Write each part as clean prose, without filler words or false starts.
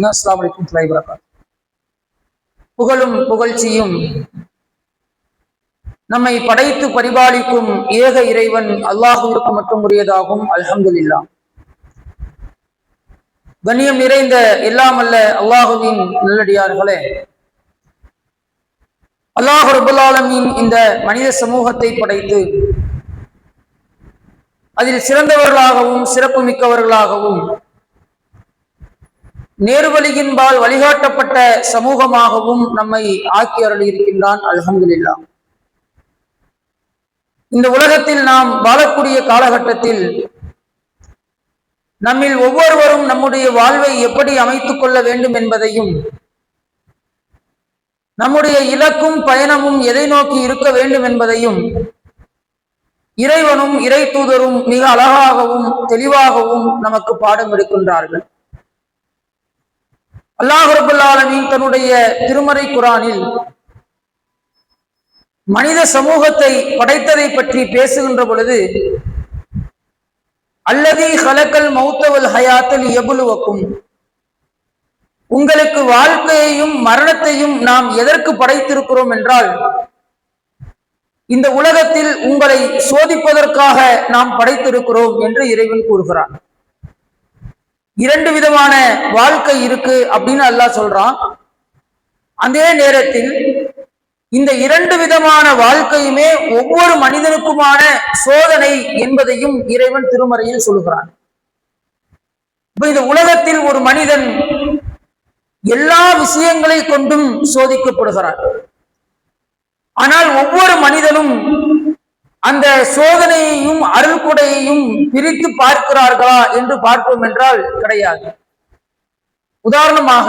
அஸ்ஸலாமு அலைக்கும் வரஹ்மத்துல்லாஹி வபரகாத்துஹு. புகழும் புகழ்ச்சியும் நம்மை படைத்து பரிபாலிக்கும் ஏக இறைவன் அல்லாஹ்விற்கு மட்டும் உரியதாகும். அல்ஹம்துலில்லாஹ். கண்ணியம் நிறைந்த எல்லாம் அல்ல அல்லாஹுவின் நல்லடியார்களே, அல்லாஹ் ரப்பல் ஆலமீன் இந்த மனித சமூகத்தை படைத்து அதில் சிறந்தவர்களாகவும் சிறப்பு மிக்கவர்களாகவும் நேர்வழியின்பால் வழிகாட்டப்பட்ட சமூகமாகவும் நம்மை ஆக்கி அருளி இருக்கின்றான். அல்ஹம்துலில்லாஹ். இந்த உலகத்தில் நாம் வாழக்கூடிய காலகட்டத்தில் நம்மில் ஒவ்வொருவரும் நம்முடைய வாழ்வை எப்படி அமைத்துக் கொள்ள வேண்டும் என்பதையும், நம்முடைய இலக்கும் பயணமும் எதை நோக்கி இருக்க வேண்டும் என்பதையும் இறைவனும் இறை தூதரும் மிக அழகாகவும் தெளிவாகவும் நமக்கு பாடம் எடுக்கின்றார்கள். அல்லாஹ் ரப்பல் ஆலமீன் தன்னுடைய திருமறை குர்ஆனில் மனித சமூகத்தை படைத்ததை பற்றி பேசுகின்ற பொழுது, அல்லதி ஹலக்கல் மௌத்த வல் ஹயாத்த லியப்லுவக்கும், உங்களுக்கு வாழ்க்கையையும் மரணத்தையும் நாம் எதற்கு படைத்திருக்கிறோம் என்றால், இந்த உலகத்தில் உங்களை சோதிப்பதற்காக நாம் படைத்திருக்கிறோம் என்று இறைவன் கூறுகிறான். இரண்டு விதமான வாழ்க்கை இருக்கு அப்படின்னு அல்லாஹ் சொல்றான். அதே நேரத்தில் இந்த இரண்டு விதமான வாழ்க்கையுமே ஒவ்வொரு மனிதனுக்குமான சோதனை என்பதையும் இறைவன் திருமறையில் சொல்கிறான். இப்ப இந்த உலகத்தில் ஒரு மனிதன் எல்லா விஷயங்களை கொண்டும் சோதிக்கப்படுகிறான். ஆனால் ஒவ்வொரு மனிதனும் அந்த சோதனையையும் அருள்கொடையையும் பிரித்து பார்க்கிறார்களா என்று பார்ப்போம் என்றால் கிடையாது. உதாரணமாக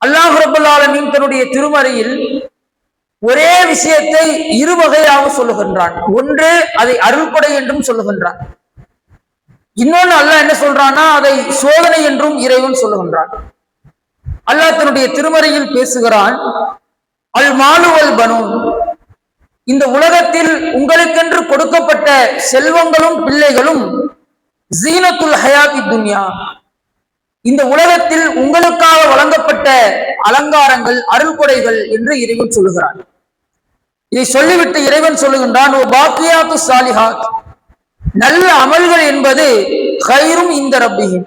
அல்லாஹ் ரப்பல் ஆலமீன் தன்னுடைய திருமறையில் ஒரே விஷயத்தை இரு வகையாக சொல்லுகின்றான். ஒன்று அதை அருள்கொடை என்றும் சொல்லுகின்றான். இன்னொன்று அல்லாஹ் என்ன சொல்றான்னா அதை சோதனை என்றும் இறைவன் சொல்லுகின்றான். அல்லாஹ் தன்னுடைய திருமறையில் பேசுகிறான், அல் மாலு வல் பனூன், இந்த உலகத்தில் உங்களுக்கென்று கொடுக்கப்பட்ட செல்வங்களும் பிள்ளைகளும் ஜீனத்துல் ஹயாத்தி துன்யா, இந்த உலகத்தில் உங்களுக்காக வழங்கப்பட்ட அலங்காரங்கள் அருள்கொடைகள் என்று இறைவன் சொல்லுகிறான். இதை சொல்லிவிட்டு இறைவன் சொல்லுகின்றான், ஓ பாக்கியாத்து சாலிஹாத், நல்ல அமல்கள் என்பது கைரும் இந்த ரப்பிஹிம்,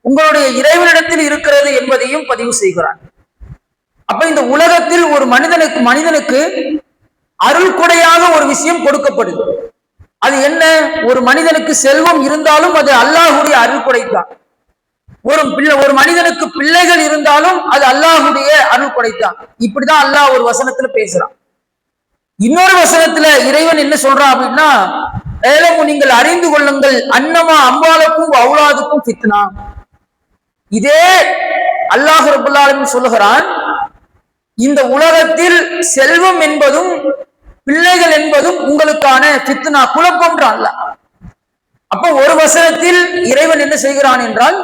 உங்களுடைய இறைவனிடத்தில் இருக்கிறது என்பதையும் பதிவு செய்கிறான். அப்ப இந்த உலகத்தில் ஒரு மனிதனுக்கு அருள்கொடையாக ஒரு விஷயம் கொடுக்கப்படுது. அது என்ன? ஒரு மனிதனுக்கு செல்வம் இருந்தாலும் அது அல்லாஹுடைய அருள்கொடை தான். ஒரு மனிதனுக்கு பிள்ளைகள் இருந்தாலும் அது அல்லாஹுடைய அருள்கொடை தான். இப்படிதான் அல்லாஹ் ஒரு வசனத்துல பேசுறான். இன்னொரு வசனத்துல இறைவன் என்ன சொல்றான் அப்படின்னா, நீங்கள் அறிந்து கொள்ளுங்கள், அன்னமா அம்பாலுக்கும் அவுலாதுக்கும் ஃபித்னா. இதே அல்லாஹ் ரப்பல் ஆலமீன் சொல்லுகிறான், இந்த உலகத்தில் செல்வம் என்பதும் பிள்ளைகள் என்பதும் உங்களுக்கான ஃபித்னா, குழப்பம்ன்றான் அல்லாஹ். அப்ப ஒரு வசனத்தில் இறைவன் என்ன செய்கிறான் என்றால்,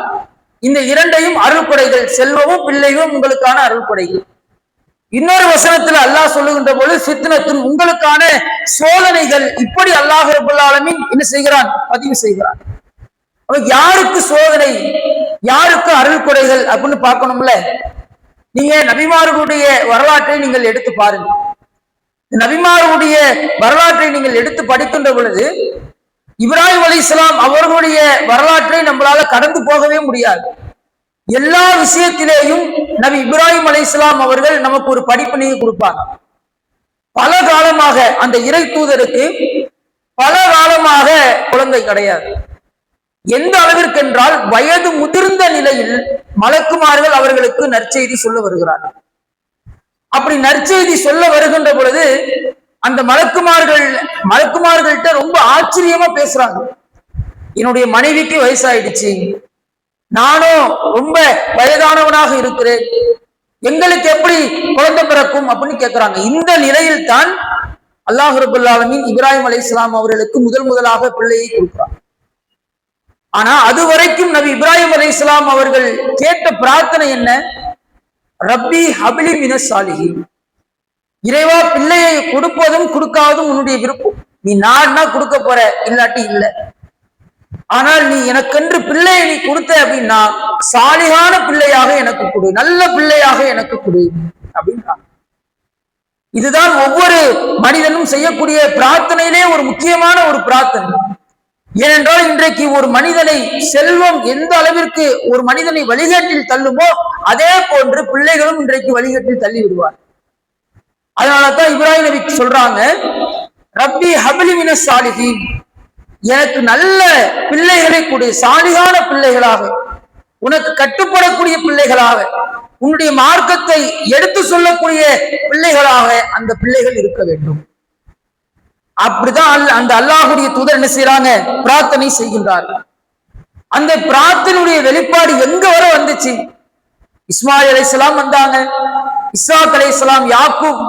இந்த இரண்டையும் அருள்கொடைகள், செல்வமும் பிள்ளைகளும் உங்களுக்கான அருள்கொடைகள். இன்னொரு வசனத்துல அல்லாஹ் சொல்லுகின்ற பொழுது ஃபித்னத்துன், உங்களுக்கான சோதனைகள். இப்படி அல்லாஹ் ரப்பல் ஆலமீன் என்ன செய்கிறான்? பதிவு செய்கிறான். அப்ப யாருக்கு சோதனை, யாருக்கு அருள்கொடைகள் அப்படின்னு பார்க்கணும்ல. நீங்க நபிமார்களுடைய வரலாற்றை நீங்கள் எடுத்து பாருங்க. நபிமார்களுடைய வரலாற்றை நீங்கள் எடுத்து படிக்கின்ற பொழுது இப்ராஹிம் அலைஹிஸ்ஸலாம் அவர்களுடைய வரலாற்றை நம்மளால கடந்து போகவே முடியாது. எல்லா விஷயத்திலேயும் நபி இப்ராஹிம் அலைஹிஸ்ஸலாம் அவர்கள் நமக்கு ஒரு படிப்பினையை கொடுப்பாங்க. பல காலமாக அந்த இறை தூதருக்கு பல காலமாக குழந்தை கிடையாது. எந்த அளவிற்கு என்றால் வயது முதிர்ந்த நிலையில் மலக்குமார்கள் அவர்களுக்கு நற்செய்தி சொல்ல வருகிறார்கள். அப்படி நற்செய்தி சொல்ல வருகின்ற பொழுது அந்த மலக்குமார்கள்ட்ட ரொம்ப ஆச்சரியமா பேசுறாங்க. என்னுடைய மனைவிக்கு வயசாயிடுச்சு, நானும் ரொம்ப வயதானவனாக இருக்கிறேன், எங்களுக்கு எப்படி குழந்தை பிறக்கும் அப்படின்னு கேட்கிறாங்க. இந்த நிலையில் தான் அல்லாஹ் ரப்பல் ஆலமீன் இப்ராஹிம் அலைஹிஸ்ஸலாம் அவர்களுக்கு முதலாக பிள்ளையை கொடுக்கிறார். ஆனா அது வரைக்கும் நபி இப்ராஹிம் அலைஹிஸ்ஸலாம் அவர்கள் கேட்ட பிரார்த்தனை என்ன? ரப்பி ஹப்லி மினஸ் சாலிஹீன், இறைவா பிள்ளையை கொடுப்பதும் கொடுக்காததும் உன்னுடைய விருப்பம், நீ நாடுனா கொடுக்க போற, இல்லாட்டி இல்லை. ஆனால் நீ எனக்கென்று பிள்ளையை நீ கொடுத்த அப்படின்னா சாலிகான பிள்ளையாக எனக்கு கொடு, நல்ல பிள்ளையாக எனக்கு கொடு அப்படின்றாங்க. இதுதான் ஒவ்வொரு மனிதனும் செய்யக்கூடிய பிரார்த்தனையிலே ஒரு முக்கியமான ஒரு பிரார்த்தனை. ஏனென்றால் இன்றைக்கு ஒரு மனிதனை செல்வம் எந்த அளவிற்கு ஒரு மனிதனை வழிகேட்டில் தள்ளுமோ அதே போன்று பிள்ளைகளும் இன்றைக்கு வழிகேட்டில் தள்ளி விடுவார். அதனாலதான் இப்ராஹிம் நபி சொல்றாங்க, ரப்பி ஹப்லி மினஸ் சாலிஹீன், எனக்கு நல்ல பிள்ளைகளை கொடு, சாலிகான பிள்ளைகளாக, உனக்கு கட்டுப்படக்கூடிய பிள்ளைகளாக, உன்னுடைய மார்க்கத்தை எடுத்து சொல்லக்கூடிய பிள்ளைகளாக அந்த பிள்ளைகள் இருக்க வேண்டும். அப்படிதான் அந்த அல்லாஹுடைய தூதர் என்ன செய்யறாங்க, பிரார்த்தனை செய்கின்றார்கள். அந்த பிரார்த்தனையுடைய வெளிப்பாடு எங்க வர வந்துச்சு? இஸ்மாயில் அலைஹிஸ்ஸலாம் வந்தாங்க, இஸ்ஹாக் அலைஹிஸ்ஸலாம், யாக்கூப்,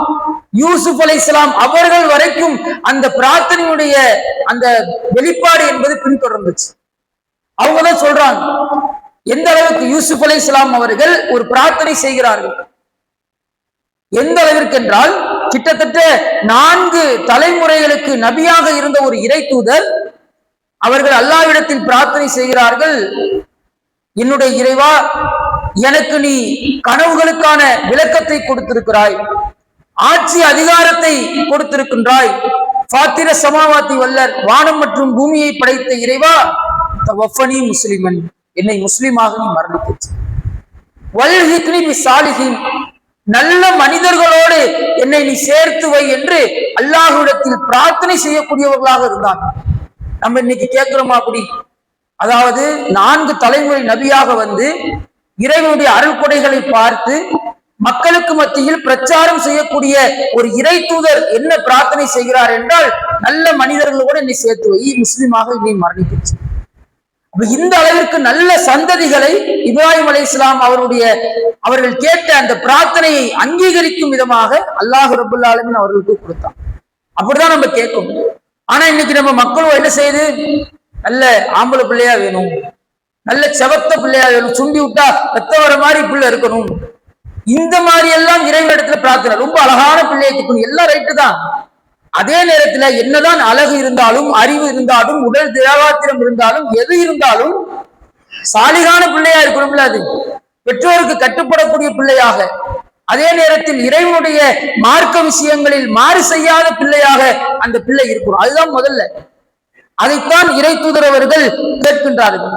யூசுப் அலைஹிஸ்ஸலாம் அவர்கள் வரைக்கும் அந்த பிரார்த்தனையுடைய அந்த வெளிப்பாடு என்பது பின்தொடர்ந்துச்சு. அவங்கதான் சொல்றாங்க, எந்த அளவுக்கு யூசுப் அலைஹிஸ்ஸலாம் அவர்கள் ஒரு பிரார்த்தனை செய்கிறார்கள், எந்த அளவிற்கு என்றால் கிட்டத்தட்ட 4 தலைமுறைகளுக்கு நபியாக இருந்த ஒரு இறை தூதர் அவர்கள் அல்லாஹ்விடத்தில் பிரார்த்தனை செய்கிறார்கள், என்னுடைய இறைவா, எனக்கு நீ கனவுகளுக்கான விளக்கத்தை கொடுத்திருக்கிறாய், ஆட்சி அதிகாரத்தை கொடுத்திருக்கின்றாய், ஃபாத்திர சமாவாத்தி வல்லர், வானம் மற்றும் பூமியை படைத்த இறைவா, தவஃபனி முஸ்லிமன், என்னை முஸ்லிமாக நீ மரணிக்க, வல்ஹிக்னி பிஸ்ஸாலிஹீன், நல்ல மனிதர்களோடு என்னை நீ சேர்த்து வை என்று அல்லாஹ்விடத்தில் பிரார்த்தனை செய்யக்கூடியவர்களாக இருந்தாங்க. நம்ம இன்னைக்கு கேட்கிறோமா அப்படி? அதாவது 4 தலைமுறை நபியாக வந்து இறைவனுடைய அருள் கொடைகளை பார்த்து மக்களுக்கு மத்தியில் பிரச்சாரம் செய்யக்கூடிய ஒரு இறை தூதர் என்ன பிரார்த்தனை செய்கிறார் என்றால், நல்ல மனிதர்களோடு என்னை சேர்த்து வை, முஸ்லிமாக என்னை மரணிக்க. இந்த அளவிற்கு நல்ல சந்ததிகளை இப்ராஹிம் அலைஹிஸ்ஸலாம் அவர்கள் கேட்ட அந்த பிரார்த்தனையை அங்கீகரிக்கும் விதமாக அல்லாஹ் ரப்பல் ஆலமீன் அவர்களுக்கு கொடுத்தான். அப்படிதான் நம்ம கேட்கும். ஆனா இன்னைக்கு நம்ம மக்களும் என்ன செய்யுது, நல்ல ஆம்பளை பிள்ளையா வேணும், நல்ல செவத்த பிள்ளையா வேணும், சுண்டி விட்டா ரத்த வர மாதிரி பிள்ளை இருக்கணும், இந்த மாதிரி எல்லாம் இறைவனிடத்துல பிரார்த்தனை. ரொம்ப அழகான பிள்ளையை தூக்கணும், எல்லாம் ரைட்டு தான். அதே நேரத்துல என்னதான் அழகு இருந்தாலும், அறிவு இருந்தாலும், உடல் தேவாத்திரம் இருந்தாலும், எது இருந்தாலும் சாலிகான பிள்ளையா இருக்கணும்ல. அது பெற்றோருக்கு கட்டுப்படக்கூடிய பிள்ளையாக, அதே நேரத்தில் இறைவனுடைய மார்க்க விஷயங்களில் மாறு செய்யாத பிள்ளையாக அந்த பிள்ளை இருக்கணும். அதுதான் முதல்ல. அதைத்தான் இறை தூதர் அவர்கள் கேட்கின்றார்கள்.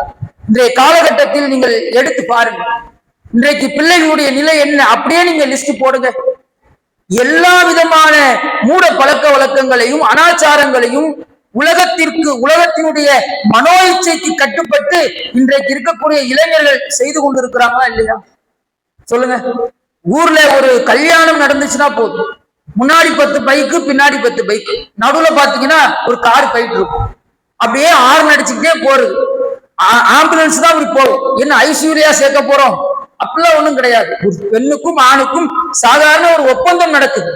இன்றைய காலகட்டத்தில் நீங்கள் எடுத்து பாருங்க, இன்றைக்கு பிள்ளைகளுடைய நிலை என்ன, அப்படியே நீங்க லிஸ்ட் போடுங்க. எல்லா விதமான மூட பழக்க வழக்கங்களையும் அனாச்சாரங்களையும் உலகத்தினுடைய மனோ இச்சைக்கு கட்டுப்பட்டு இன்றைக்கு இருக்கக்கூடிய இளைஞர்கள் செய்து கொண்டிருக்கிறாங்களா இல்லையா? சொல்லுங்க. ஊர்ல ஒரு கல்யாணம் நடந்துச்சுன்னா போதும், முன்னாடி 10 பைக்கு, பின்னாடி 10 பைக்கு, நடுவுல பாத்தீங்கன்னா ஒரு கார் போயிட்டு இருக்கும், அப்படியே ஹார்ன் அடிச்சுக்கிட்டே போறது. ஆம்புலன்ஸ் தான் அப்படி போகும். என்ன ஐசியூரியா சேர்க்க போறோம்? அப்படிலாம் ஒண்ணும் கிடையாது. ஒரு பெண்ணுக்கும் ஆணுக்கும் சாதாரண ஒரு ஒப்பந்தம் நடக்குது.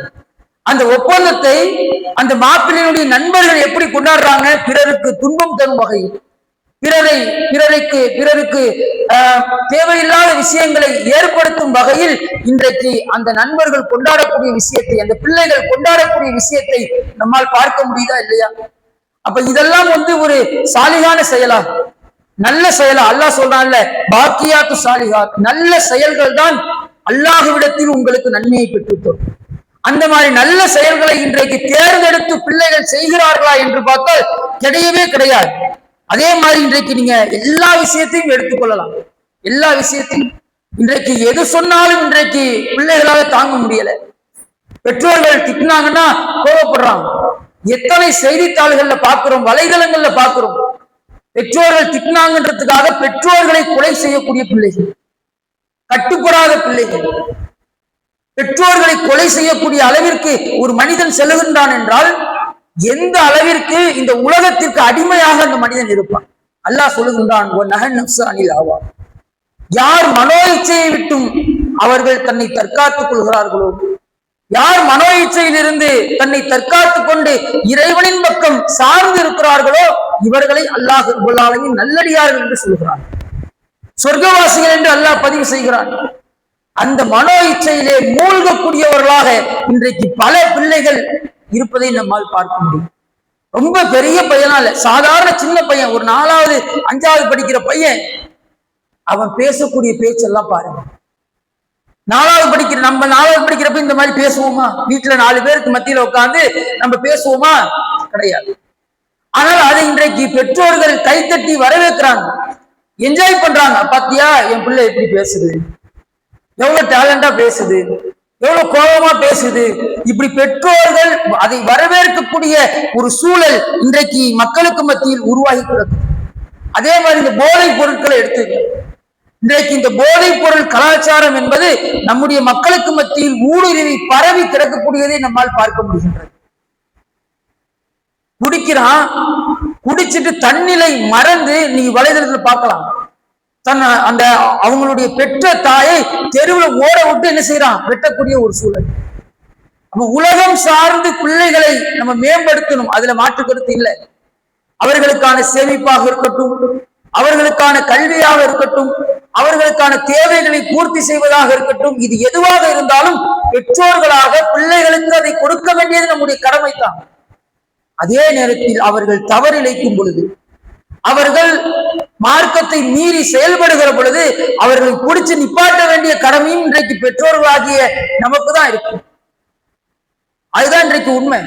அந்த ஒப்பந்தத்தை அந்த மாப்பிள்ளையினுடைய நண்பர்கள் எப்படி கொண்டாடுறாங்க? பிறருக்கு துன்பம் தரும் வகையில், பிறருக்கு தேவையில்லாத விஷயங்களை ஏற்படுத்தும் வகையில் இன்றைக்கு அந்த நண்பர்கள் கொண்டாடக்கூடிய விஷயத்தை, அந்த பிள்ளைகள் கொண்டாடக்கூடிய விஷயத்தை நம்மால் பார்க்க முடியுதா இல்லையா? அப்ப இதெல்லாம் ஒரு சாலிகான செயலா, நல்ல செயலா? அல்லாஹ் சொல்றான்ல, பாக்கியாத்து சாலிஹாத், நல்ல செயல்கள் தான் அல்லாஹ்விடத்தில் உங்களுக்கு நன்மையை பெற்றுத்தரும். அந்த மாதிரி நல்ல செயல்களை இன்றைக்கு தேர்ந்தெடுத்து பிள்ளைகள் செய்கிறார்களா என்று பார்த்தால் கிடையவே கிடையாது. அதே மாதிரி இன்றைக்கு நீங்க எல்லா விஷயத்தையும் எடுத்துக்கொள்ளலாம். எல்லா விஷயத்தையும் இன்றைக்கு எது சொன்னாலும் இன்றைக்கு பிள்ளைகளால தாங்க முடியல. பெற்றோர்கள் திட்டினாங்கன்னா கோபப்படுறாங்க. எத்தனை செய்தித்தாள்கள்ல பாக்குறோம், வலைதளங்கள்ல பாக்குறோம். பெற்றோர்கள் திட்டினாங்கன்றதுக்காக பெற்றோர்களை கொலை செய்யக்கூடிய பிள்ளைகள், கட்டுப்படாத பிள்ளைகள், பெற்றோர்களை கொலை செய்யக்கூடிய அளவிற்கு ஒரு மனிதன் செல்லுகின்றான் என்றால் எந்த அளவிற்கு இந்த உலகத்திற்கு அடிமையாக அந்த மனிதன் இருப்பான். அல்லாஹ் சொல்லுகின்றான், யார் மனோ இச்சையை விட்டும் அவர்கள் தன்னை தற்காத்துக் கொள்கிறார்களோ, யார் மனோ இச்சையிலிருந்து தன்னை தற்காத்துக் கொண்டு இறைவனின் பக்கம் சார்ந்து இருக்கிறார்களோ இவர்களை அல்லாஹ் ரப்பல் ஆலமீன் நல்லடியார்கள் என்று சொல்கிறான், சொர்க்கவாசிகள் என்று அல்லாஹ் பதிவு செய்கிறான். அந்த மனோ இச்சையிலே மூழ்கக்கூடியவர்களாக இன்றைக்கு பல பிள்ளைகள் இருப்பதை நம்மால் பார்க்க முடியும். ரொம்ப பெரிய பையனா இல்ல, சாதாரண சின்ன பையன், ஒரு 4வது 5வது படிக்கிற பையன். அவன் பேசக்கூடிய பேச்செல்லாம் பாருங்க. 4வது படிக்கிற நம்ம 4வது படிக்கிறப்ப இந்த மாதிரி பேசுவோமா? வீட்டுல 4 பேருக்கு மத்தியில உட்காந்து நம்ம பேசுவோமா? கிடையாது. ஆனால் அதை இன்றைக்கு பெற்றோர்கள் கைத்தட்டி வரவேற்கிறாங்க, என்ஜாய் பண்றாங்க. பாத்தியா என் பிள்ளை எப்படி பேசுது, எவ்வளவு டேலண்டா பேசுது, எவ்வளவு கோபமா பேசுது. இப்படி பெற்றோர்கள் அதை வரவேற்கக்கூடிய ஒரு சூழல் இன்றைக்கு மக்களுக்கு மத்தியில் உருவாகி கிடக்கு. அதே மாதிரி இந்த போதைப் பொருட்களை எடுத்துக்க, இன்றைக்கு இந்த போதைப் பொருள் கலாச்சாரம் என்பது நம்முடைய மக்களுக்கு மத்தியில் ஊடுருவி பரவி கிடக்கக்கூடியதை நம்மால் பார்க்க முடிகின்றது. குடிக்கிறான், குடிச்சிட்டு தன்னிலை மறந்து நீங்க வலைதளத்தில் பார்க்கலாம், அந்த அவங்களுடைய பெற்ற தாயை தெருவில் ஓட விட்டு என்ன செய்யறான், வெட்டக்கூடிய ஒரு சூழல். நம்ம உலகம் சார்ந்து பிள்ளைகளை நம்ம மேம்படுத்தணும், அதுல மாற்று கருத்து இல்லை. அவர்களுக்கான சேமிப்பாக இருக்கட்டும், அவர்களுக்கான கல்வியாக இருக்கட்டும், அவர்களுக்கான தேவைகளை பூர்த்தி செய்வதாக இருக்கட்டும், இது எதுவாக இருந்தாலும் பெற்றோர்களாக பிள்ளைகளுக்கு அதை கொடுக்க வேண்டியது நம்முடைய கடமை தான். அதே நேரத்தில் அவர்கள் தவறிழைக்கும் பொழுது, அவர்கள் மார்க்கத்தை மீறி செயல்படுகிற பொழுது அவர்களை பிடிச்சு நிப்பாட்ட வேண்டிய கடமையும் இன்றைக்கு பெற்றோர்களாகிய நமக்கு தான் இருக்கு. அதுதான் இன்றைக்கு உண்மை.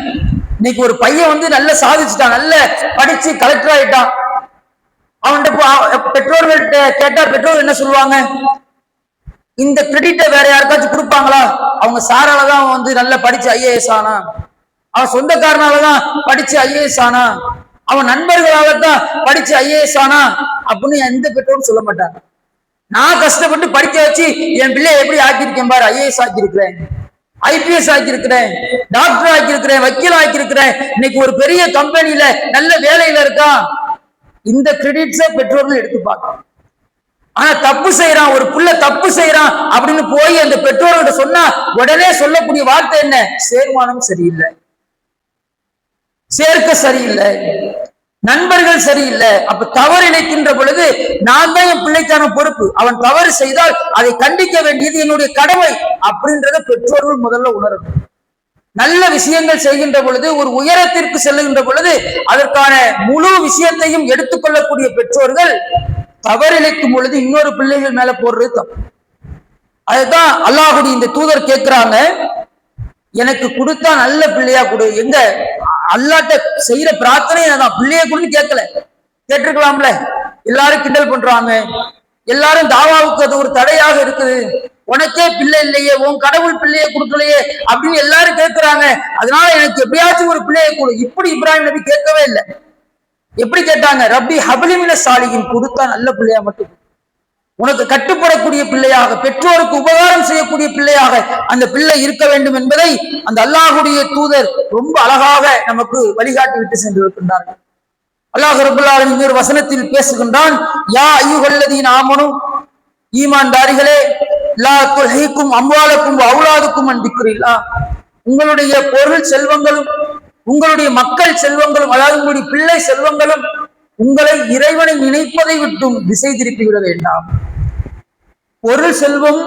இன்னைக்கு ஒரு பையன் நல்ல சாதிச்சுட்டான், நல்ல படிச்சு கலெக்டர் ஆயிட்டான். அவன்கிட்ட பெற்றோர்கள்ட்ட கேட்டா பெற்றோர் என்ன சொல்லுவாங்க, இந்த கிரெடிட்டை வேற யாருக்காச்சும் கொடுப்பாங்களா? அவங்க சாராலதான் அவன் நல்ல படிச்சு ஐஏஎஸ் ஆனா, அவன் சொந்தக்காரனாலதான் படிச்சு ஐஏஎஸ் ஆனா, அவன் நண்பர்களாகத்தான் படிச்சு ஐஏஎஸ் ஆனா அப்படின்னு எந்த பெற்றோரும் சொல்ல மாட்டாங்க. நான் கஷ்டப்பட்டு படிக்க வச்சு என் பிள்ளைய எப்படி ஆக்கியிருக்கேன் பாரு, ஐஏஎஸ் ஆக்கியிருக்கிறேன், ஐபிஎஸ் ஆக்கியிருக்கிறேன், டாக்டர் ஆக்கியிருக்கிறேன், வக்கீல் ஆக்கியிருக்கிறேன், இன்னைக்கு ஒரு பெரிய கம்பெனியில நல்ல வேலையில இருக்கான். இந்த கிரெடிட்ஸை பெற்றோர்கள் எடுத்து பார்க்கலாம். ஆனா தப்பு செய்யறான், ஒரு புள்ள தப்பு செய்யறான் அப்படின்னு போய் அந்த பெற்றோர்கிட்ட சொன்னா உடனே சொல்லக்கூடிய வார்த்தை என்ன, சேர்மானம் சரியில்லை, சேர்க்க சரியில்லை, நண்பர்கள் சரியில்லை. அப்ப தவறு இழைக்கின்ற பொழுது நான் தான் என் பிள்ளைக்கான பொறுப்பு, அவன் தவறு செய்தால் அதை கண்டிக்க வேண்டியது என்னுடைய கடமை அப்படின்றத பெற்றோர்கள் முதல்ல உணரணும். நல்ல விஷயங்கள் செய்கின்ற பொழுது, ஒரு உயரத்திற்கு செல்லுகின்ற பொழுது அதற்கான முழு விஷயத்தையும் எடுத்துக்கொள்ளக்கூடிய பெற்றோர்கள் தவறிழைக்கும் பொழுது இன்னொரு பிள்ளைகள் மேல போடுறது தப்பு. அதுதான் அல்லாஹ்வுடைய இந்த தூதர் கேட்கிறாங்க, எனக்கு கொடுத்தா நல்ல பிள்ளையா கொடு. எங்க அல்லாட்ட செய்யற பிரார்த்தனை அதான், பிள்ளைய கொடுன்னு கேட்கல, கேட்டிருக்கலாம்ல. எல்லாரும் கிண்டல் பண்றாங்க, எல்லாரும் தாவாவுக்கு அது ஒரு தடையாக இருக்குது, உனக்கே பிள்ளை இல்லையே, உன் கடவுள் பிள்ளையை கொடுக்கலையே அப்படின்னு எல்லாரும் கேட்கிறாங்க, அதனால எனக்கு எப்படியாச்சும் ஒரு பிள்ளையை கொடு. இப்படி இப்ராஹிம் நபி கேட்கவே இல்லை. எப்படி கேட்டாங்க, ரப்பி ஹப்லிமின சாலிஹின், கொடுத்தா நல்ல பிள்ளையா மட்டும், உனக்கு கட்டுப்படக்கூடிய பிள்ளையாக, பெற்றோருக்கு உபகாரம் செய்யக்கூடிய பிள்ளையாக அந்த பிள்ளை இருக்க வேண்டும் என்பதை அந்த அல்லாஹ்வுடைய தூதர் ரொம்ப அழகாக நமக்கு வழிகாட்டி விட்டு சென்றிருக்கின்றார்கள். அல்லாஹ் ரப்பல் ஆலமீன் இன்னொரு வசனத்தில் பேசுகின்றான், யா அய்யுஹல்லதீன ஆமனு, ஈமான்தாரிகளே, லா துல்ஹிக்கும் அம்வாலக்கும் அவுலாதுக்கும் அன் திக்ரில்லாஹ், உங்களுடைய பொருள் செல்வங்களும் உங்களுடைய மக்கள் செல்வங்களும், அதாவது உங்களுடைய பிள்ளை செல்வங்களும் உங்களை இறைவனை நினைப்பதை விட்டும் திசை திருப்பி விட வேண்டாம். பொருள் செல்வம்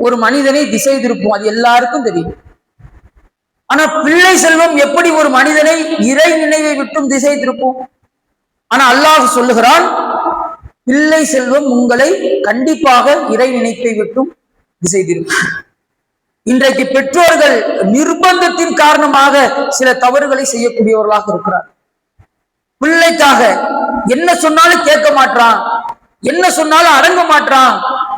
ஒரு மனிதனை திசை திருப்பும், அது எல்லாருக்கும் தெரியும். ஆனா பிள்ளை செல்வம் எப்படி ஒரு மனிதனை இறை நினைவை விட்டும் திசை திருப்பும்? ஆனா அல்லாஹ் சொல்லுகிறான், பிள்ளை செல்வம் உங்களை கண்டிப்பாக இறை நினைப்பை விட்டும் திசை திருப்பும். இன்றைக்கு பெற்றோர்கள் நிர்பந்தத்தின் காரணமாக சில தவறுகளை செய்யக்கூடியவர்களாக இருக்கிறார். பிள்ளைக்காக என்ன சொன்னாலும் கேட்க மாட்டான், என்ன சொன்னாலும் அடங்க மாட்டான்,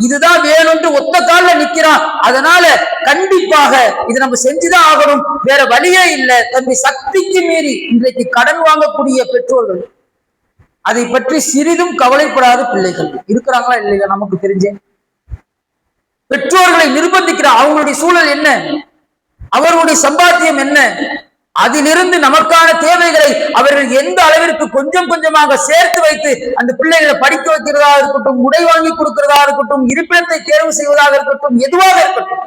இதுதான் வேணும்னு ஒத்த கால நிக்கிறான். அதனால கண்டிப்பாக இது நம்ம செஞ்சுதான் ஆகணும், வேற வழியே இல்லை. தன்னுடைய சக்திக்கு மீறி இன்றைக்கு கடன் வாங்கக்கூடிய பெற்றோர்கள், அதை பற்றி சிறிதும் கவலைப்படாத பிள்ளைகள் இருக்கிறாங்களா இல்லையா? நமக்கு தெரிஞ்சேன் பெற்றோர்களை நிர்பந்திக்கிறார். அவங்களுடைய சூழல் என்ன, அவர்களுடைய சம்பாத்தியம் என்ன, அதிலிருந்து நமக்கான தேவைகளை அவர்கள் எந்த அளவிற்கு கொஞ்சம் கொஞ்சமாக சேர்த்து வைத்து அந்த பிள்ளைகளை படிக்க வைக்கிறதா இருக்கட்டும், உடை வாங்கி கொடுக்கிறதா இருக்கட்டும், இருப்பிடத்தை தேர்வு செய்வதாக இருக்கட்டும், எதுவாக இருக்கட்டும்,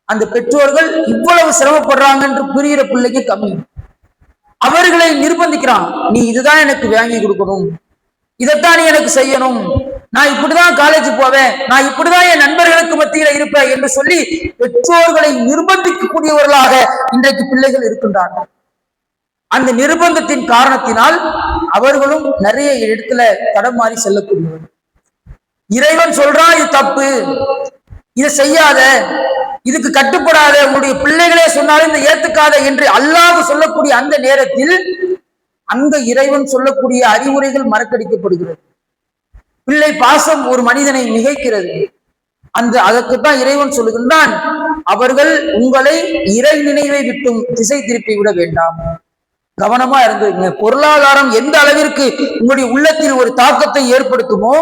அந்த பெற்றோர்கள் இவ்வளவு சிரமப்படுறாங்க என்று புரிகிற பிள்ளைக்கு கம்மி. அவர்களை நிர்பந்திக்கிறான், நீ இதுதான் எனக்கு வாங்கி கொடுக்கணும், இதைத்தான் நீ எனக்கு செய்யணும், நான் இப்படிதான் காலேஜ் போவேன், நான் இப்படிதான் என் நண்பர்களுக்கு மத்தியில இருப்பேன் என்று சொல்லி பெற்றோர்களை நிர்பந்திக்கக்கூடியவர்களாக இன்றைக்கு பிள்ளைகள் இருக்கின்றார்கள். அந்த நிர்பந்தத்தின் காரணத்தினால் அவர்களும் நிறைய இடத்துல தடமாறி செல்லக்கூடியவர்கள். இறைவன் சொல்றான் இது தப்பு, இதை செய்யாத, இதுக்கு கட்டுப்படாத, உங்களுடைய பிள்ளைகளே சொன்னாலும் இதை ஏத்துக்காத என்று அல்லாஹ் சொல்லக்கூடிய அந்த நேரத்தில் அங்க இறைவன் சொல்லக்கூடிய அறிவுரைகள் மறக்கடிக்கப்படுகிறது. பிள்ளை பாசம் ஒரு மனிதனை மிகைக்கிறது. அதற்குத்தான் இறைவன் சொல்லுகின்றான், அவர்கள் உங்களை இறை நினைவை விட்டும் திசை திருப்பி விட வேண்டாம், கவனமா இருந்துங்க. பொருளாதாரம் எந்த அளவிற்கு உங்களுடைய உள்ளத்தில் ஒரு தாக்கத்தை ஏற்படுத்துமோ,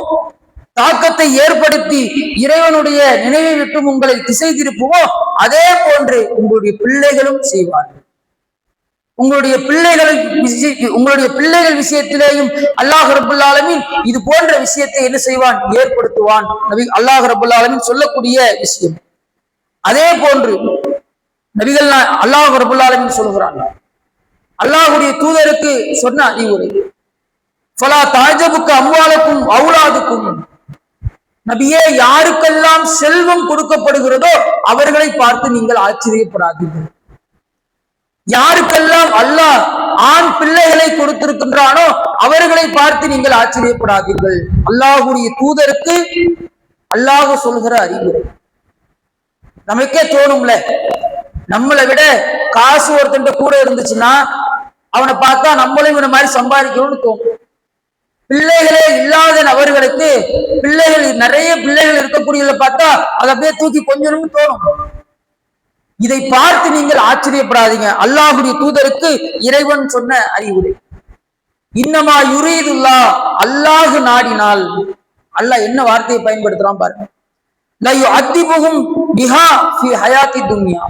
தாக்கத்தை ஏற்படுத்தி இறைவனுடைய நினைவை விட்டும் உங்களை திசை திருப்புமோ, அதே போன்று உங்களுடைய பிள்ளைகளும் செய்வார்கள். உங்களுடைய பிள்ளைகள் விஷயத்திலேயும் அல்லாஹ் ரப்பல் ஆலமீன் இது போன்ற விஷயத்தை என்ன செய்வான், ஏற்படுத்துவான். அல்லாஹ் ரப்பல் ஆலமீன் சொல்லக்கூடிய விஷயம். அதே போன்று நபிகள் அல்லாஹ் ரப்பல் ஆலமீன் சொல்கிறான், அல்லாஹுடைய தூதருக்கு சொன்ன அறிவுரை, ஃபலா தாஜபுக்கு அம்வாலுக்கும் அவுலாதுக்கும், நபியே யாருக்கெல்லாம் செல்வம் கொடுக்கப்படுகிறதோ அவர்களை பார்த்து நீங்கள் ஆச்சரியப்படாதீர்கள். யாருக்கெல்லாம் அல்லாஹ் ஆண் பிள்ளைகளை கொடுத்திருக்கின்றானோ அவர்களை பார்த்து நீங்கள் ஆச்சரியப்படாதீர்கள். அல்லாஹுடைய தூதருக்கு அல்லாஹ் சொல்கிற அறிவுரை. நமக்கே தோணும்ல, நம்மளை விட காசு ஒருத்தன் கூட இருந்துச்சுன்னா அவனை பார்த்தா நம்மளும் இந்த மாதிரி சம்பாதிக்கணும்னு தோணும். பிள்ளைகளே இல்லாத நபர்களுக்கு நிறைய பிள்ளைகள் இருக்கக்கூடியதை பார்த்தா அதை அப்படியே தூக்கி கொஞ்சணும்னு தோணும். இதை பார்த்து நீங்கள் ஆச்சரியப்படாதீங்க. அல்லாஹுடைய தூதருக்கு இறைவன் சொன்ன அறிவுரை, இன்னமா யுரீதுல்லா, அல்லாஹு நாடினால். அல்லாஹ் என்ன வார்த்தையை பயன்படுத்துறான் பாருங்க, லயுஅத்திபுஹும் பிஹா ஃபி ஹயாத்தி துன்யா,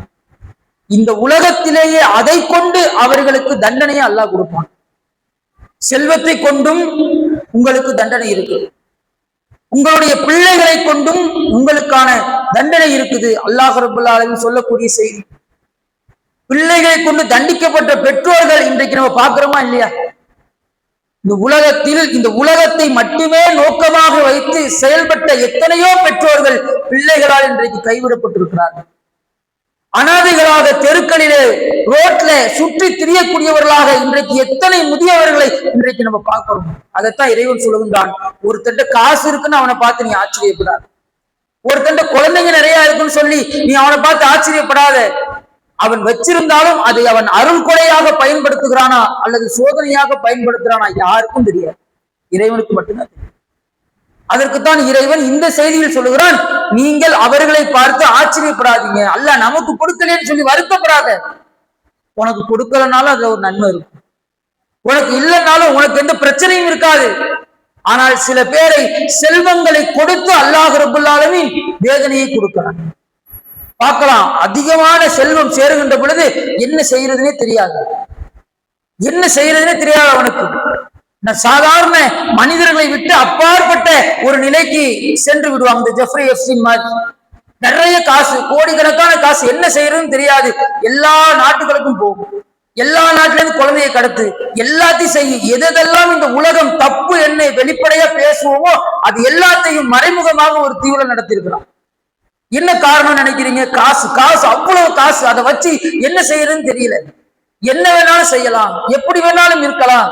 இந்த உலகத்திலேயே அதை கொண்டு அவர்களுக்கு தண்டனையை அல்லாஹ் கொடுப்பான். செல்வத்தை கொண்டும் உங்களுக்கு தண்டனை இருக்கு, உங்களுடைய பிள்ளைகளை கொண்டும் உங்களுக்கான தண்டனை இருக்குது. அல்லாஹ் ரப்பல் ஆலமீன் சொல்லக்கூடிய செய்தி. பிள்ளைகளை கொண்டு தண்டிக்கப்பட்ட பெற்றோர்கள் இன்றைக்கு நம்ம பார்க்கிறோமா இல்லையா? இந்த உலகத்தை மட்டுமே நோக்கமாக வைத்து செயல்பட்ட எத்தனையோ பெற்றோர்கள் பிள்ளைகளால் இன்றைக்கு கைவிடப்பட்டிருக்கிறார்கள். அனாதைகளாக தெருக்களிலே ரோட்ல சுற்றி திரியக்கூடியவர்களாக இன்றைக்கு எத்தனை முதியவர்களை இன்றைக்கு நம்ம பார்க்கிறோம். அதைத்தான் இறைவன் சொல்லுகின்றான், ஒருத்தண்ட காசு இருக்குன்னு அவனை பார்த்து நீ ஆச்சரியப்படாத, ஒருத்தண்ட குழந்தைங்க நிறைய இருக்குன்னு சொல்லி நீ அவனை பார்த்து ஆச்சரியப்படாத. அவன் வச்சிருந்தாலும் அதை அவன் அருள் கொடையாக பயன்படுத்துகிறானா அல்லது சோதனையாக பயன்படுத்துகிறானா யாருக்கும் தெரியாது, இறைவனுக்கு மட்டும்தான் தெரியும். அதற்குத்தான் இறைவன் இந்த செய்தியில் சொல்லுகிறான், நீங்கள் அவர்களை பார்த்து ஆச்சரியப்படாதீங்க, அல்லாஹ் நமக்கு கொடுக்கலன்னு சொல்லி வருத்தப்படாத. உனக்கு கொடுக்கலனாலும் அதுல ஒரு நன்மை இருக்கும், உனக்கு இல்லைனாலும் உனக்கு எந்த பிரச்சனையும் இருக்காது. ஆனால் சில பேரை செல்வங்களை கொடுத்து அல்லாஹ் ரப்பல் ஆலமீன் வேதனையை கொடுக்கிறான். பார்க்கலாம், அதிகமான செல்வம் சேருகின்ற பொழுது என்ன செய்யறதுனே தெரியாது, அவனுக்கு. சாதாரண மனிதர்களை விட்டு அப்பாற்பட்ட ஒரு நிலைக்கு சென்று விடுவாங்க. இந்த ஜெஃப்ரி எப்ஸ்டீன் மாதிரி நிறைய காசு, கோடிக்கணக்கான காசு, என்ன செய்யறதுன்னு தெரியாது. எல்லா நாட்டுகளுக்கும் போகும், எல்லா நாட்டில இருந்து குழந்தையை கடத்து, எல்லாத்தையும் செய்யும். எதெல்லாம் இந்த உலகம் தப்பு என்ன வெளிப்படையா பேசுவோமோ அது எல்லாத்தையும் மறைமுகமாக ஒரு தீவிரம் நடத்தி இருக்கிறான். என்ன காரணம் நினைக்கிறீங்க? காசு, அவ்வளவு காசு. அதை வச்சு என்ன செய்யறதுன்னு தெரியல. என்ன வேணாலும் செய்யலாம், எப்படி வேணாலும் இருக்கலாம்.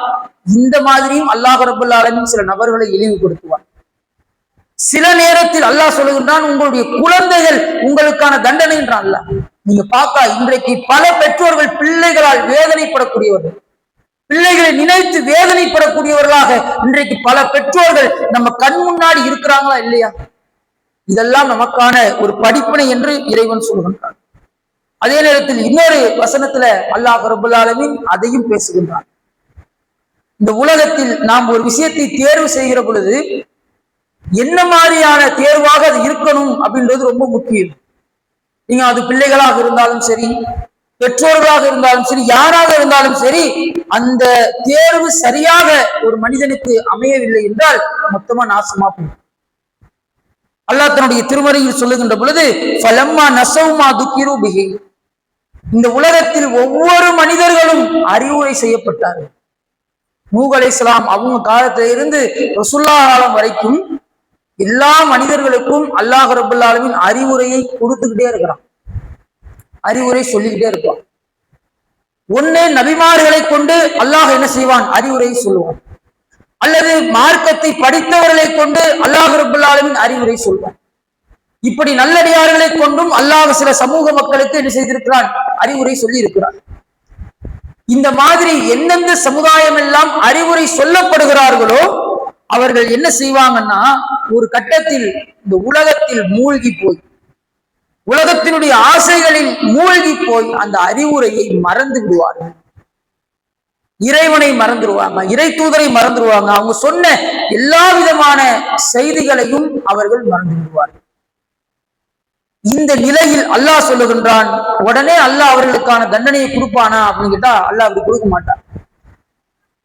இந்த மாதிரியும் அல்லாஹ் ரப்பல் ஆலமீன் சில நபர்களை இழிவுபடுத்துவார். சில நேரத்தில் அல்லாஹ் சொல்லுகின்றான், உங்களுடைய குழந்தைகள் உங்களுக்கான தண்டனை என்றான் அல்லாஹ். நீங்க பார்த்தா இன்றைக்கு பல பெற்றோர்கள் பிள்ளைகளால் வேதனைப்படக்கூடியவர்கள், பிள்ளைகளை நினைத்து வேதனைப்படக்கூடியவர்களாக இன்றைக்கு பல பெற்றோர்கள் நம்ம கண் முன்னாடி இருக்கிறாங்களா இல்லையா? இதெல்லாம் நமக்கான ஒரு படிப்பினை என்று இறைவன் சொல்கின்றான். அதே நேரத்தில் இன்னொரு வசனத்துல அல்லாஹ் ரப்பல் ஆலமீன் அதையும் பேசுகின்றான். இந்த உலகத்தில் நாம் ஒரு விஷயத்தை தேர்வு செய்கிற பொழுது என்ன மாதிரியான தேர்வாக அது இருக்கணும் அப்படின்றது ரொம்ப முக்கியம். நீங்க அது பிள்ளைகளாக இருந்தாலும் சரி, பெற்றோர்களாக இருந்தாலும் சரி, யாராக இருந்தாலும் சரி, அந்த தேர்வு சரியாக ஒரு மனிதனுக்கு அமையவில்லை என்றால் மொத்தமா நாசமா போகும். அல்லாஹ் தன்னுடைய திருமறையில் சொல்லுகின்ற பொழுது, ஃபலம்மா நஸவுமா துக்கிரு பிஹி, இந்த உலகத்தில் ஒவ்வொரு மனிதர்களும் அறிவுரை செய்யப்பட்டார்கள். நூஹ் அலைஹிஸ்ஸலாம் அவங்க காலத்தில இருந்து ரசூலுல்லாஹ் காலம் வரைக்கும் எல்லா மனிதர்களுக்கும் அல்லாஹ் ரப்பல் ஆலமீன் அறிவுரையை கொடுத்துக்கிட்டே இருக்கிறான், அறிவுரை சொல்லிக்கிட்டே இருப்பான். ஒண்ணு நபிமார்களை கொண்டு அல்லாஹ் என்ன செய்வான், அறிவுரை சொல்லுவான், அல்லது மார்க்கத்தை படித்தவர்களை கொண்டு அல்லாஹ் ரப்பல் ஆலமீன் அறிவுரை சொல்வான். இப்படி நல்லடியார்களை கொண்டும் அல்லாஹ் சில சமூக மக்களுக்கு என்ன செய்திருக்கிறான், அறிவுரை சொல்லி இருக்கிறான். இந்த மாதிரி எந்தெந்த சமுதாயம் எல்லாம் அறிவுரை சொல்லப்படுகிறார்களோ அவர்கள் என்ன செய்வாங்கன்னா, ஒரு கட்டத்தில் இந்த உலகத்தில் மூழ்கி போய், உலகத்தினுடைய ஆசைகளில் மூழ்கி போய் அந்த அறிவுரையை மறந்து விடுவார்கள். இறைவனை மறந்துடுவாங்க, இறை தூதரை மறந்துடுவாங்க, அவங்க சொன்ன எல்லா விதமான செய்திகளையும் அவர்கள் மறந்து விடுவார்கள். இந்த நிலையில் அல்லாஹ் சொல்லுகின்றான், உடனே அல்லாஹ் அவர்களுக்கான தண்டனையை கொடுப்பானா அப்படின்னு கேட்டா அல்லாஹ் அப்படி கொடுக்க மாட்டான்.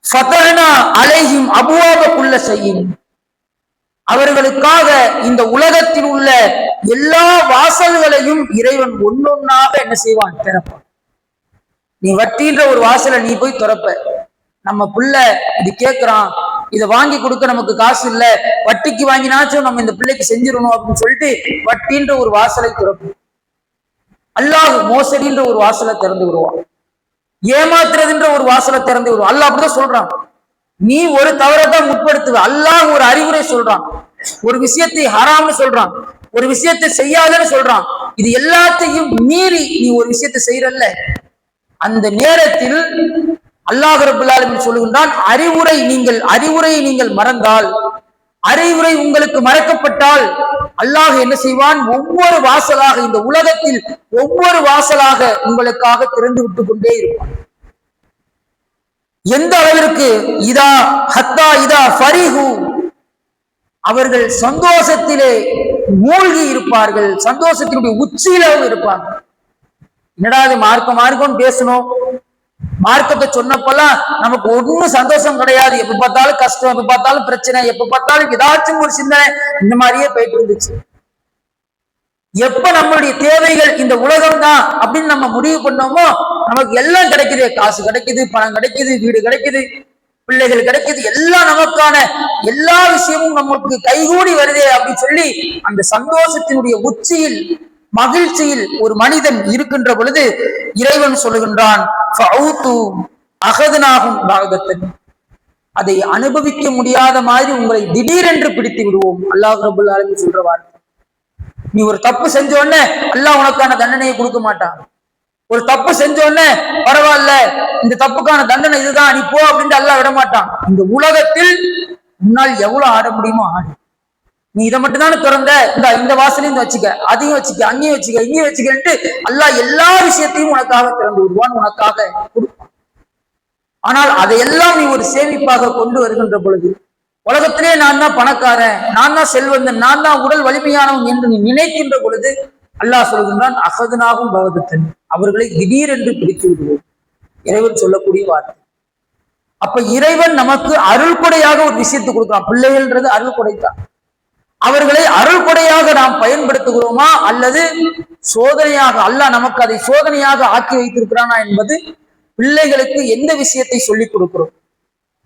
ஃபதஹ்னா அலைஹிம் அபுவாப குல்ல ஷைஇன், அவர்களுக்காக இந்த உலகத்தில் உள்ள எல்லா வாசல்களையும் இறைவன் ஒன்னொன்னாக என்ன செய்வான், திறப்பான். நீ வட்டின்ற ஒரு வாசலை நீ போய் திறப்ப, நம்ம பிள்ளை இது கேட்கிறான், இதை வாங்கி கொடுக்க நமக்கு காசு இல்ல, வட்டிக்கு வாங்கினாச்சும் நம்ம இந்த பிள்ளைக்கு செஞ்சிடணும் அப்படின்னு சொல்லிட்டு வட்டின்ற ஒரு வாசலை திறப்போம். அல்லாஹ் மோசடின்ற ஒரு வாசலை திறந்து விடுவான், ஏமாத்துறதுன்ற ஒரு வாசலை திறந்து விடுவான். அல்லாஹ் அப்படிதான் சொல்றான். நீ ஒரு தவறதான் முற்படுத்துவ, அல்லாஹ் ஒரு அறிவுரை சொல்றான், ஒரு விஷயத்தை ஹராம்னு சொல்றான், ஒரு விஷயத்தை செய்யாதன்னு சொல்றான். இது எல்லாத்தையும் மீறி நீ ஒரு விஷயத்தை செய்யறல்ல, அந்த நேரத்தில் அல்லாஹ் ரப்பல் ஆலமீன் சொல்லுகின்றான், அறிவுரையை நீங்கள் மறந்தால், அறிவுரை உங்களுக்கு மறக்கப்பட்டால் அல்லாஹ் என்ன செய்வான், ஒவ்வொரு வாசலாக இந்த உலகத்தில் ஒவ்வொரு வாசலாக உங்களுக்காக திறந்து விட்டு கொண்டே இருப்பான். எந்த அளவிற்கு இதா ஹத்தா இதா ஃபரிஹு, அவர்கள் சந்தோஷத்திலே மூழ்கி இருப்பார்கள், சந்தோஷத்தினுடைய உச்சியிலும் இருப்பாங்க. என்னடா இது மார்க்கம் பேசணும், மார்க்கத்தை சொன்னப்பெல்லாம் நமக்கு ஒன்னும் சந்தோஷம் கிடையாது, எப்ப பார்த்தாலும் கஷ்டம், எப்ப பார்த்தாலும் பிரச்சனை, எப்ப பார்த்தாலும் ஏதாச்சும் ஒரு சிந்தனை, இந்த மாதிரியே போயிட்டு இருந்துச்சு. எப்ப நம்மளுடைய தேவைகள் இந்த உலகம் தான் அப்படின்னு நம்ம முடிவு பண்ணோமோ நமக்கு எல்லாம் கிடைக்குது, காசு கிடைக்குது, பணம் கிடைக்குது, வீடு கிடைக்குது, பிள்ளைகள் கிடைக்குது, எல்லாம் நமக்கான எல்லா விஷயமும் நமக்கு கைகூடி வருதே அப்படின்னு சொல்லி அந்த சந்தோஷத்தினுடைய உச்சியில் மகிழ்ச்சியில் ஒரு மனிதன் இருக்கின்ற பொழுது இறைவன் சொல்லுகின்றான், அதை அனுபவிக்க முடியாத மாதிரி உங்களை திடீரென்று பிடித்து விடுவோம். அல்லாஹ் ரப்பல் ஆலமீன் சொல்ற வார்த்தை. நீ ஒரு தப்பு செஞ்ச உடனே அல்லாஹ் உனக்கான தண்டனையை கொடுக்க மாட்டான். ஒரு தப்பு செஞ்ச உடனே பரவாயில்ல, இந்த தப்புக்கான தண்டனை இதுதான், நீ போ அப்படின்ட்டு அல்லாஹ் விட மாட்டான். இந்த உலகத்தில் முன்னால் எவ்வளவு ஆட முடியுமோ ஆடு, நீ இதை மட்டும் தானே திறந்த, இந்த வாசலையும் வச்சுக்க, அதையும் வச்சுக்க, அங்கேயும் வச்சுக்க, இங்கேயும் வச்சுக்கன்ட்டு அல்லாஹ் எல்லா விஷயத்தையும் உனக்காக திறந்து விடுவான், உனக்காக கொடுப்பான். ஆனால் அதையெல்லாம் நீ ஒரு சேமிப்பாக கொண்டு வருகின்ற பொழுது, உலகத்திலே நான் தான் பணக்காரன், நான் தான் செல்வந்தன், நான் தான் உடல் வலிமையானவன் என்று நீ நினைக்கின்ற பொழுது அல்லாஹ் சொல்கின்றான், அகதுனாகும் பகதத்தன், அவர்களை திடீரென்று பிடித்து விடுவோம். இறைவன் சொல்லக்கூடிய வார்த்தை. அப்ப இறைவன் நமக்கு அருள் கொடையாக ஒரு விஷயத்தை கொடுக்கிறான். பிள்ளைகள்ன்றது அருள் கொடைத்தான். அவர்களை அருள் கொடையாக நாம் பயன்படுத்துகிறோமா அல்லது சோதனையாக, அல்லாஹ் நமக்கு அதை சோதனையாக ஆக்கி வைத்திருக்கிறானா என்பது பிள்ளைகளுக்கு எந்த விஷயத்தை சொல்லிக் கொடுக்கிறோம்,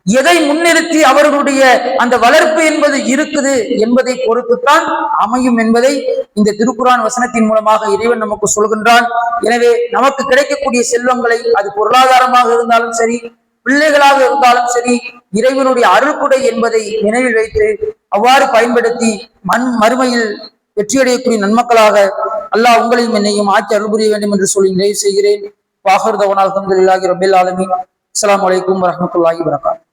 எதை முன்னிறுத்தி அவர்களுடைய அந்த வளர்ப்பு என்பது இருக்குது என்பதை பொறுத்துத்தான் அமையும் என்பதை இந்த திருக்குர்ஆன் வசனத்தின் மூலமாக இறைவன் நமக்கு சொல்கின்றான். எனவே நமக்கு கிடைக்கக்கூடிய செல்வங்களை, அது பொருளாதாரமாக இருந்தாலும் சரி, பிள்ளைகளாக இருந்தாலும் சரி, இறைவனுடைய அருள்கொடை என்பதை நினைவில் வைத்து அவ்வாறு பயன்படுத்தி மறுமையில் வெற்றியடையக்கூடிய நன்மக்களாக அல்லாஹ் உங்களையும் என்னையும் ஆக்கி அருள் புரிய வேண்டும் என்று சொல்லி நிறைவு செய்கிறேன். வாஹிர் தவானா அல்ஹம்துலில்லாஹி ரப்பில் ஆலமீன். அஸ்ஸலாமு அலைக்கும் வரஹ்மத்துல்லாஹி வபரகாத்துஹு.